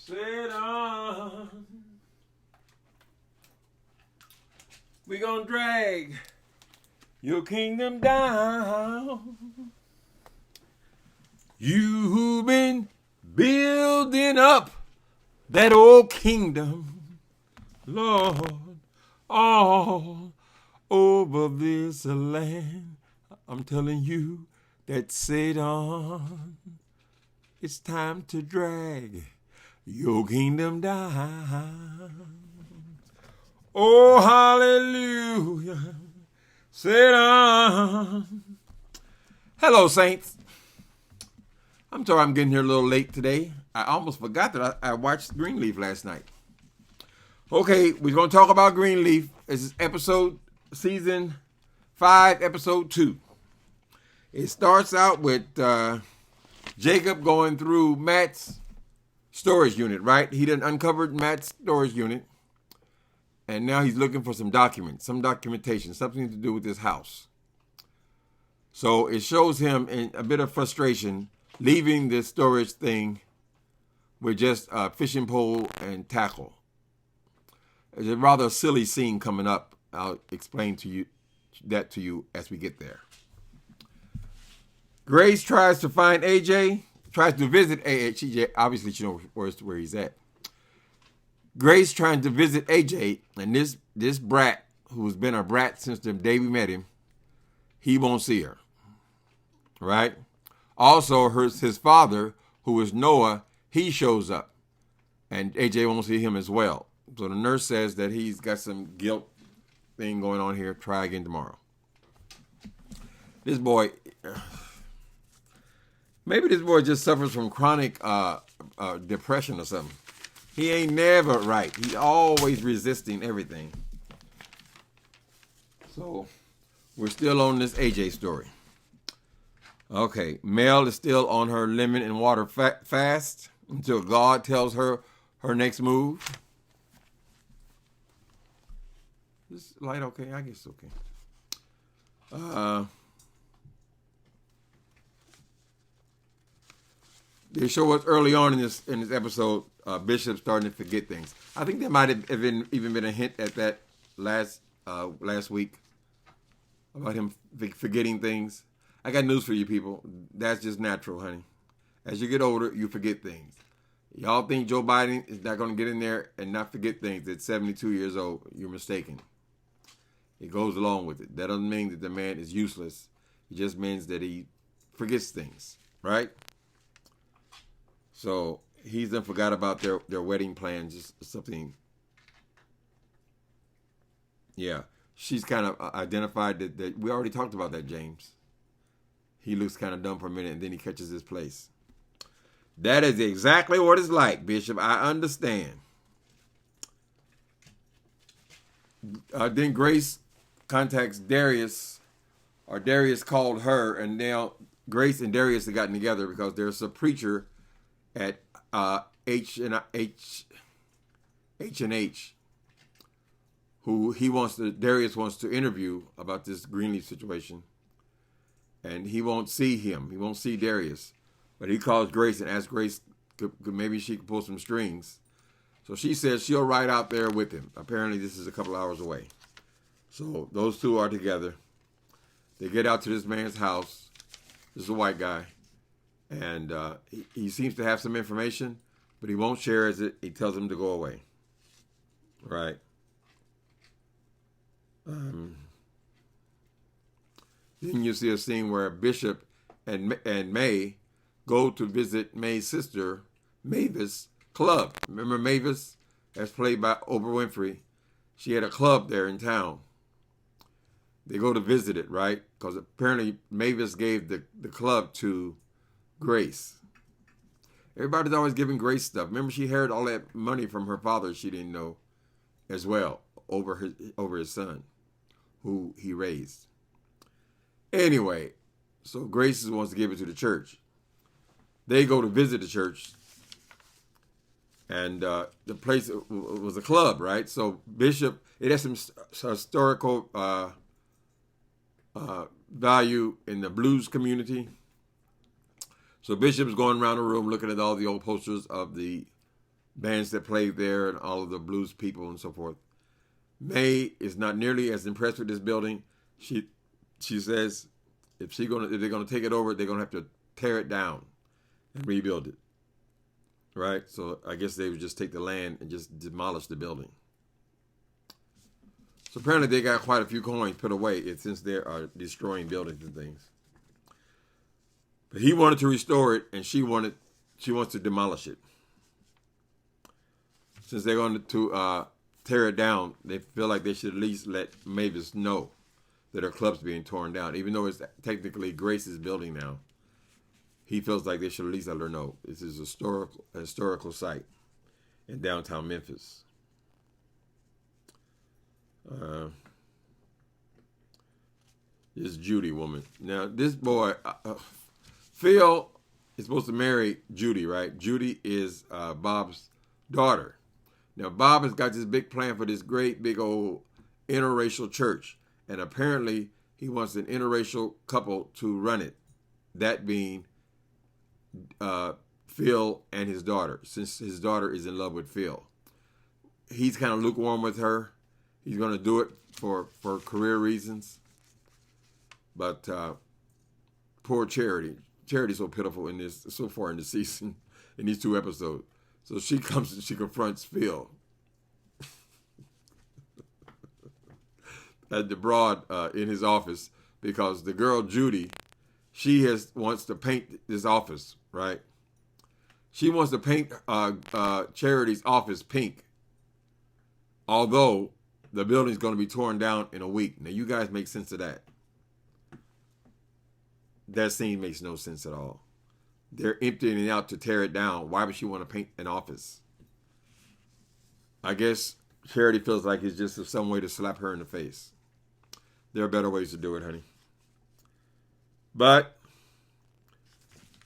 Sit on. We gonna drag your kingdom down. You've been building up that old kingdom, Lord, all over this land. I'm telling you that Satan, it's time to drag your kingdom down. Oh, hallelujah. Satan. Hello, saints. I'm sorry I'm getting here a little late today. I almost forgot that I watched Greenleaf last night. Okay, we're going to talk about Greenleaf. This is season 5, episode 2. It starts out with Jacob going through Matt's storage unit, right? He done uncovered Matt's storage unit, and now he's looking for some documents, some documentation, something to do with this house. So it shows him in a bit of frustration leaving this storage thing with just a fishing pole and tackle. It's a rather silly scene coming up. I'll explain to you as we get there. Grace tries to find AJ, tries to visit AJ. Obviously, she knows where he's at. Grace trying to visit AJ, and this brat, who's been a brat since the day we met him, he won't see her. Right? Also, his father, who is Noah, he shows up, and AJ won't see him as well. So the nurse says that he's got some guilt thing going on here. Try again tomorrow. This boy, maybe this boy just suffers from chronic depression or something. He ain't never right. He's always resisting everything. So we're still on this AJ story. Okay, Mel is still on her lemon and water fast until God tells her next move. This light okay? I guess okay. They show us early on in this episode, Bishop starting to forget things. I think there might have even been a hint at that last week about him forgetting things. I got news for you people. That's just natural, honey. As you get older, you forget things. Y'all think Joe Biden is not going to get in there and not forget things at 72 years old. You're mistaken. It goes along with it. That doesn't mean that the man is useless. It just means that he forgets things, right? So he's then forgot about their wedding plans, just something. Yeah, she's kind of identified that we already talked about that, James. He looks kind of dumb for a minute, and then he catches his place. That is exactly what it's like, Bishop. I understand. Then Grace contacts Darius, or Darius called her, and now Grace and Darius have gotten together because there's a preacher at H&H who Darius wants to interview about this Greenleaf situation. And he won't see him. He won't see Darius. But he calls Grace and asks Grace maybe she could pull some strings. So she says she'll ride out there with him. Apparently this is a couple hours away. So those two are together. They get out to this man's house. This is a white guy. And he seems to have some information, but he won't share it. He tells him to go away. Right. Then you see a scene where Bishop and May go to visit May's sister, Mavis' club. Remember Mavis, as played by Oprah Winfrey? She had a club there in town. They go to visit it, right? Because apparently Mavis gave the club to Grace. Everybody's always giving Grace stuff. Remember, she inherited all that money from her father she didn't know as well over his son, who he raised. Anyway, so Grace wants to give it to the church. They go to visit the church, and the place was a club, right? So Bishop, it has some historical value in the blues community. So Bishop's going around the room looking at all the old posters of the bands that played there and all of the blues people and so forth. May is not nearly as impressed with this building. She says if they're gonna take it over, they're gonna have to tear it down and rebuild it. Right? So I guess they would just take the land and just demolish the building. So apparently they got quite a few coins put away since they are destroying buildings and things. But he wanted to restore it, and she wants to demolish it. Since they're going to tear it down, they feel like they should at least let Mavis know that her club's being torn down. Even though it's technically Grace's building now, he feels like they should at least let her know. This is a historical site in downtown Memphis. This Judy woman. Now, this boy, Phil is supposed to marry Judy, right? Judy is Bob's daughter. Now, Bob has got this big plan for this great big old interracial church. And apparently, he wants an interracial couple to run it. That being Phil and his daughter, since his daughter is in love with Phil. He's kind of lukewarm with her. He's going to do it for career reasons. But poor Charity. Charity's so pitiful so far in the season, in these 2 episodes. So she comes and she confronts Phil at the broad in his office because the girl Judy, wants to paint this office, right? She wants to paint Charity's office pink, although the building's going to be torn down in a week. Now, you guys make sense of that. That scene makes no sense at all. They're emptying it out to tear it down. Why would she want to paint an office? I guess Charity feels like it's just some way to slap her in the face. There are better ways to do it, honey. But,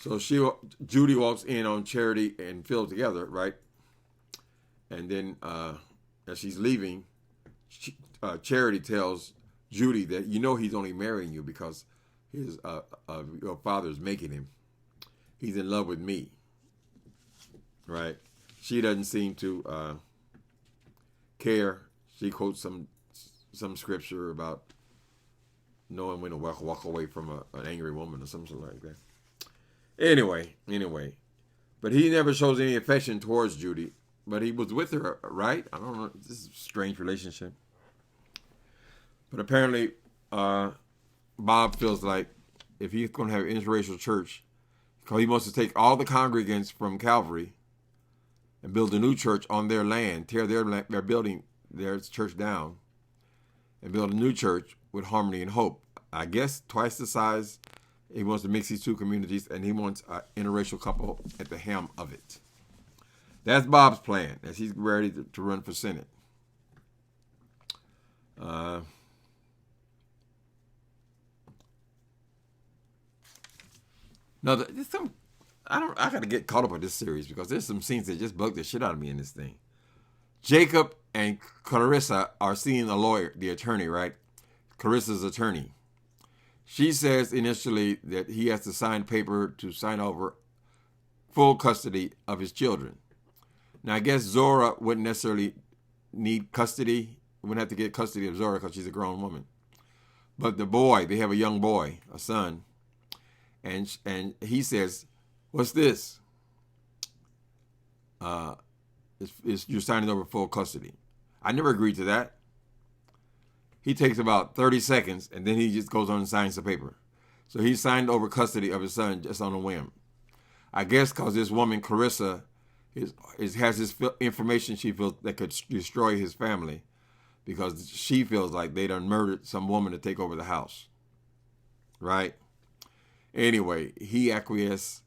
so Judy walks in on Charity and Phil together, right? And then as she's leaving, Charity tells Judy that he's only marrying you because your father's making him. He's in love with me, right? She doesn't seem to care. She quotes some scripture about knowing when to walk away from an angry woman or something like that. Anyway, but he never shows any affection towards Judy. But he was with her, right? I don't know. This is a strange relationship. But apparently, Bob feels like if he's going to have an interracial church, because he wants to take all the congregants from Calvary and build a new church on their land, tear their building, their church down, and build a new church with harmony and hope. I guess twice the size. He wants to mix these 2 communities, and he wants an interracial couple at the helm of it. That's Bob's plan as he's ready to run for Senate. Now, there's I got to get caught up with this series because there's some scenes that just bug the shit out of me in this thing. Jacob and Clarissa are seeing the attorney, right? Clarissa's attorney. She says initially that he has to sign paper to sign over full custody of his children. Now, I guess Zora wouldn't necessarily need custody. Wouldn't have to get custody of Zora because she's a grown woman. But the boy, they have a young boy, a son, and he says, "What's this? You're signing over full custody." I never agreed to that. He takes about 30 seconds, and then he just goes on and signs the paper. So he signed over custody of his son just on a whim. I guess because this woman, Clarissa, has this information she feels that could destroy his family because she feels like they done murdered some woman to take over the house. Right? Anyway, he acquiesces,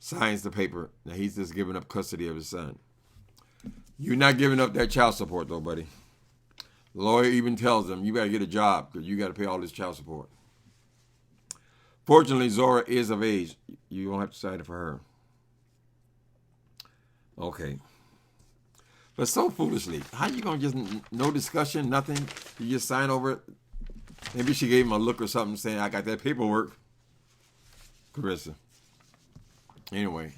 signs the paper. Now he's just giving up custody of his son. You're not giving up that child support though, buddy. The lawyer even tells him, you got to get a job because you got to pay all this child support. Fortunately, Zora is of age. You don't have to sign it for her. Okay. But so foolishly. How you going to just, no discussion, nothing? You just sign over it? Maybe she gave him a look or something saying, I got that paperwork. Clarissa. Anyway.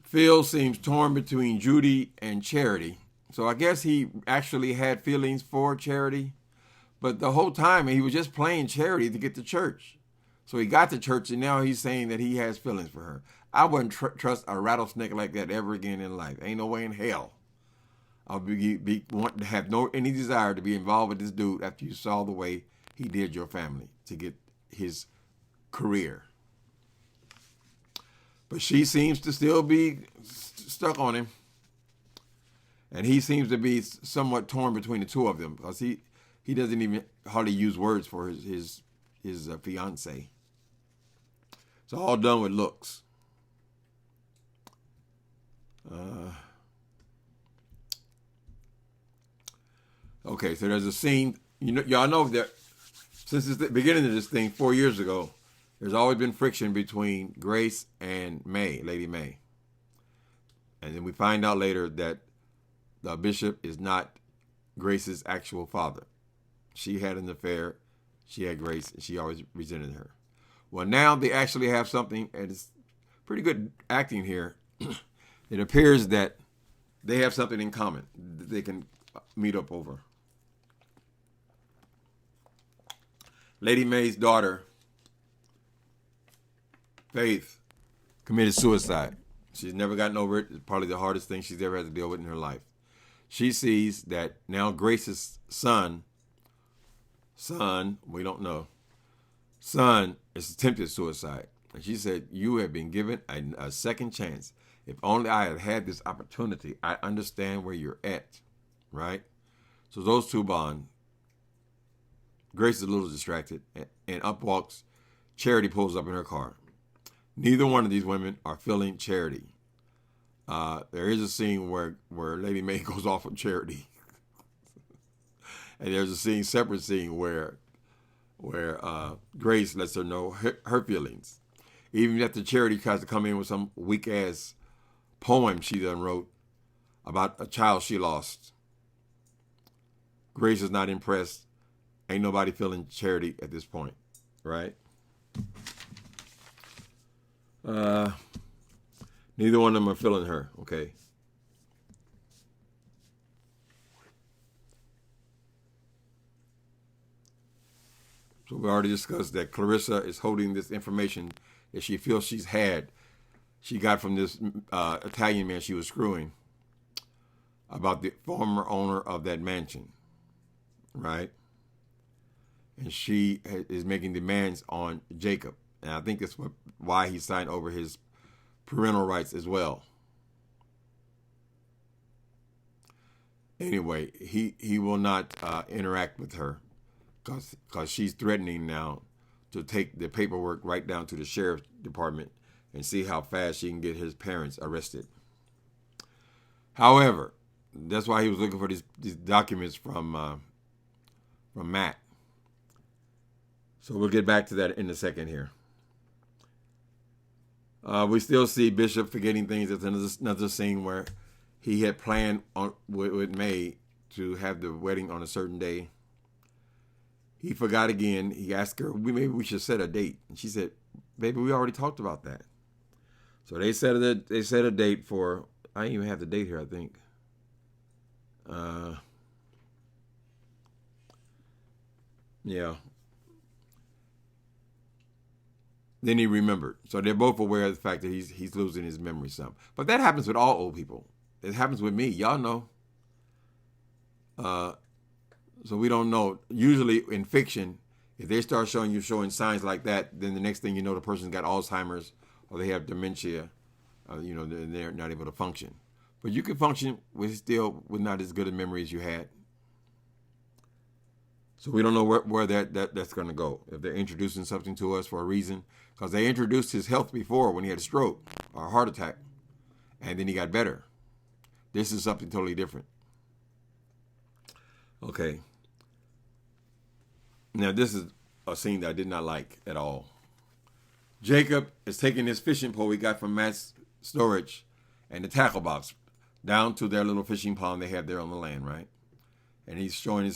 Phil seems torn between Judy and Charity. So I guess he actually had feelings for Charity, but the whole time he was just playing Charity to get to church. So he got to church, and now he's saying that he has feelings for her. I wouldn't trust a rattlesnake like that ever again in life. Ain't no way in hell I'll want to have any desire to be involved with this dude after you saw the way he did your family to get his career. But she seems to still be stuck on him. And he seems to be somewhat torn between the two of them because he doesn't even hardly use words for his fiance. It's all done with looks. Okay, so there's a scene. Y'all know that since the beginning of this thing 4 years ago, there's always been friction between Grace and May, Lady May. And then we find out later that the bishop is not Grace's actual father. She had an affair. She had Grace, and she always resented her. Well, now they actually have something, and it's pretty good acting here. It appears that they have something in common that they can meet up over. Lady May's daughter, Faith, committed suicide. She's never gotten over it. It's probably the hardest thing she's ever had to deal with in her life. She sees that now Grace's son, we don't know, son is attempted suicide. And she said, you have been given a second chance. If only I had had this opportunity, I understand where you're at, right? So those two bond. Grace is a little distracted, and up walks Charity, pulls up in her car. Neither one of these women are feeling Charity. There is a scene where Lady May goes off on Charity. And there's a separate scene where Grace lets her know her feelings. Even after Charity tries to come in with some weak-ass poem she done wrote about a child she lost. Grace is not impressed. Ain't nobody feeling Charity at this point, right? Neither one of them are feeling her, okay? So we already discussed that Clarissa is holding this information that she feels she got from this Italian man she was screwing about the former owner of that mansion, right? And she is making demands on Jacob. And I think that's why he signed over his parental rights as well. Anyway, he will not interact with her because she's threatening now to take the paperwork right down to the sheriff's department and see how fast she can get his parents arrested. However, that's why he was looking for these documents from Matt. So we'll get back to that in a second here. We still see Bishop forgetting things. There's another scene where he had planned with May to have the wedding on a certain day. He forgot again. He asked her, maybe we should set a date. And she said, baby, we already talked about that. So they set a date for, I didn't even have the date here, I think. Yeah. Then he remembered. So they're both aware of the fact that he's losing his memory some. But that happens with all old people. It happens with me. Y'all know. So we don't know. Usually in fiction, if they start showing signs like that, then the next thing you know, the person's got Alzheimer's or they have dementia. They're not able to function. But you can function with not as good a memory as you had. So we don't know where that's going to go. If they're introducing something to us for a reason. Because they introduced his health before when he had a stroke or a heart attack. And then he got better. This is something totally different. Okay. Now this is a scene that I did not like at all. Jacob is taking this fishing pole he got from Matt's storage and the tackle box down to their little fishing pond they have there on the land, right? And he's showing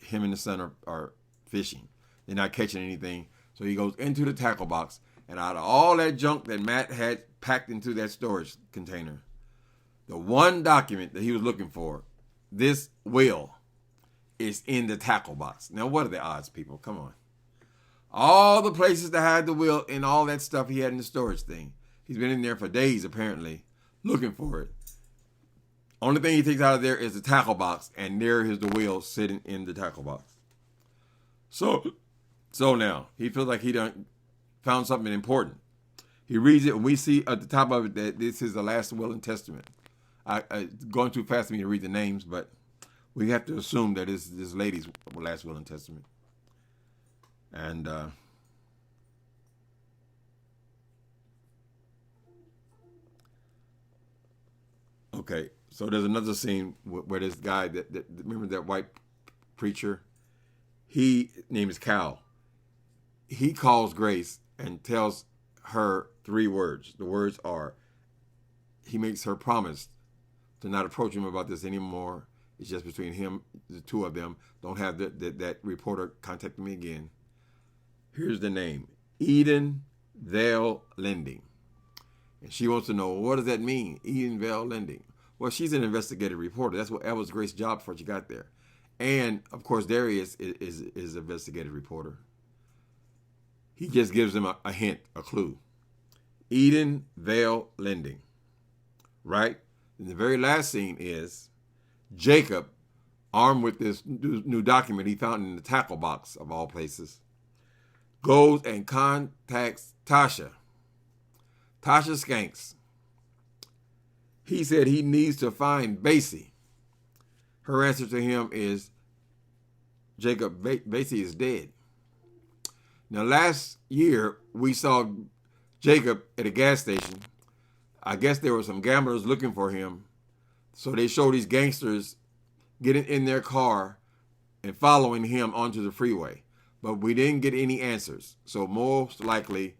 him and the son are fishing. They're not catching anything. So he goes into the tackle box And out of all that junk that Matt had packed into that storage container, the one document that he was looking for, this will, is in the tackle box. Now, what are the odds, people? Come on. All the places to hide the will and all that stuff he had in the storage thing. He's been in there for days, apparently, looking for it. Only thing he takes out of there is the tackle box, and there is the will sitting in the tackle box. So now, he feels like he done found something important. He reads it, and we see at the top of it that this is the last will and testament. I going too fast for me to read the names, but we have to assume that this lady's last will and testament. And okay, so there's another scene where this guy that remember that white preacher, he name is Cal. He calls Grace and tells her 3 words. The words are, he makes her promise to not approach him about this anymore. It's just between him, the 2 of them. Don't have that reporter contact me again. Here's the name, Eden Vale Lending. And she wants to know, what does that mean, Eden Vale Lending? Well, she's an investigative reporter. That was Grace's job before she got there. And, of course, Darius is an investigative reporter. He just gives them a hint, a clue. Eden Vale Lending, right? And the very last scene is Jacob, armed with this new document he found in the tackle box, of all places, goes and contacts Tasha Skanks. He said he needs to find Basie. Her answer to him is, Jacob, Basie is dead. Now, last year, we saw Jacob at a gas station. I guess there were some gamblers looking for him. So they showed these gangsters getting in their car and following him onto the freeway. But we didn't get any answers. So most likely,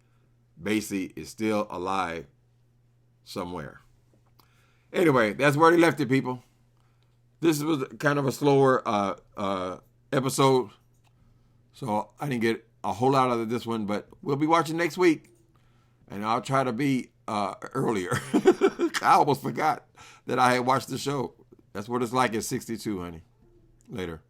Basie is still alive somewhere. Anyway, that's where they left it, people. This was kind of a slower episode. So I didn't get a whole lot out of this one, but we'll be watching next week. And I'll try to be earlier. I almost forgot that I had watched the show. That's what it's like at 62, honey. Later.